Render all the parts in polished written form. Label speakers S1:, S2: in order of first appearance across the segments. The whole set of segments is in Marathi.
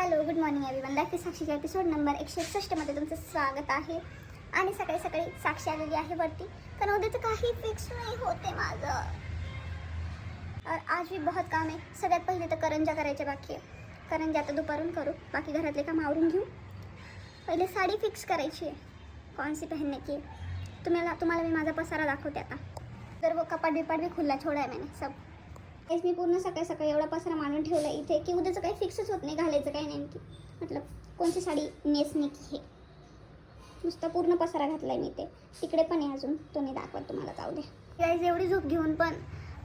S1: Hello, good morning everyone. Life is साक्षीच्या एपिसोड नंबर 161 मध्ये तुमचं स्वागत आहे. आणि सकाळी सकाळी साक्षी आलेली आहे वरती, कारण उद्याचं काही फिक्स नाही होते माझं. और आज भी बहुत काम है. सगळ्यात पहिले तर करंजा करायच्या बाकी आहे. करंजा आता दुपारून करू, बाकी घरातले काम आवरून घेऊ. पहिले साडी फिक्स करायची आहे, कौनसी पहनने की. तुम्हाला मी माझा पसारा दाखवते आता. तर वो कपाट बिपाट भी खुला छोड़ा है मैंने सब. मी पूर्ण सकाळी सकाळी एवढा पसारा मांडून ठेवला इथे की उद्याचं काही फिक्सच होत नाही घालायचं काही नेमकी. मतलब कोणती साडी नेसणे की हे नुसतं पूर्ण पसारा घातलाय मी. ते तिकडे पण आहे अजून, तो नाही दाखवत तुम्हाला, जाऊ दे. गाईज एवढी झोप घेऊन पण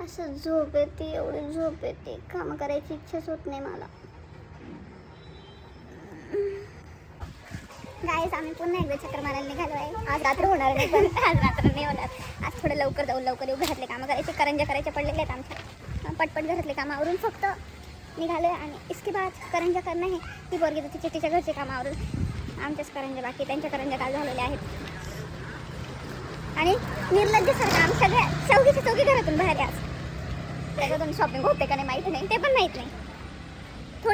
S1: असं झोप येते, एवढी झोप येते, कामं करायची इच्छाच होत नाही मला. गाईज आम्ही पुन्हा एकदा चक्कर मारायला निघालो आहे. आज रात्र होणार नाही, पण आज रात्र नाही होणार. आज थोडं लवकर जाऊ, लवकर येऊ. घरातले कामं करायचे, करंजा करायचे पडलेले आहेत आमच्या. पटपट घरातले कामावरून फक्त निघालो आहे. आणि इसके बाद करंजा करणं आहे. ती पोरगी तर तिच्या घरचे कामावरून, आमच्याच करंजा बाकी, त्यांच्या करंजा काल झालेल्या आहेत. आणि निर्लज्जसारखं आम्ही सगळ्या चौघी घरातून बाहेर आहे आज. त्याच्यातून शॉपिंग होते का नाही माहिती नाही, ते पण माहीत नाही.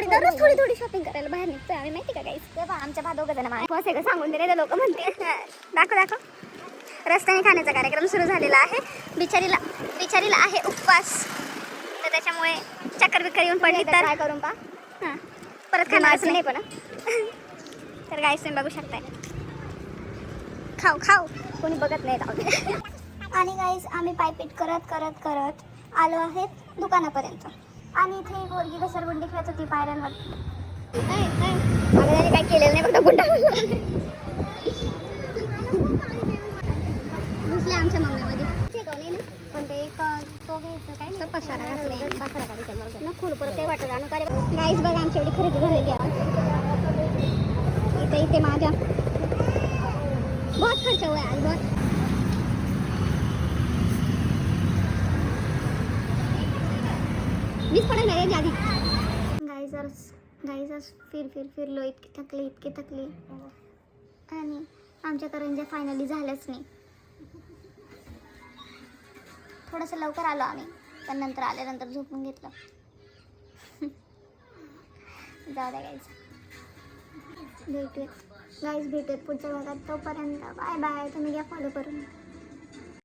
S1: दररोज थोडी शॉपिंग करायला बाहेर निघतो आम्ही, माहिती का गाईस. तेव्हा आमच्या दोघं जण आहे का सांगून दिले लोक म्हणते. दाखव रस्त्याने खाण्याचा कार्यक्रम सुरू झालेला आहे. बिचारीला आहे उपवास, तर त्याच्यामुळे चक्कर बिक्कर येऊन पडली तर काय करून पा हां परत खाणारच नाही. पण तर गाईस तुम्ही बघू शकताय, खाऊ कोणी बघत नाही राहू. आणि गाईस आम्ही पायपीट करत आलो आहेत दुकानापर्यंत. आणि इथे पोरगी घसरगुंडी खेळत होती पायऱ्यांवर. त्याने काय केलेलं नाही, फक्त गुंडा घुसले आमच्या मम्मीमध्ये. पण ते तो घ्यायचं काय पसारा घातला खूप परत ते वाटत. आणि गाईस बघा आमची एवढी खरेदी झालेली आहे. इथे माझ्या बहुत खर्च हुआ आज, बहुत. मीच पडायला आहे आधी. गाईज फिरलो, इतके थकली. आणि आमच्या करंज्या फायनली झाल्याच नाही. थोडंसं लवकर आलो आम्ही, पण नंतर आल्यानंतर झोपून घेतलं. जाऊ द्या गाईज, भेटूयात पुढच्या भागात. तोपर्यंत बाय बाय. तुम्ही घ्या फॉलो करून.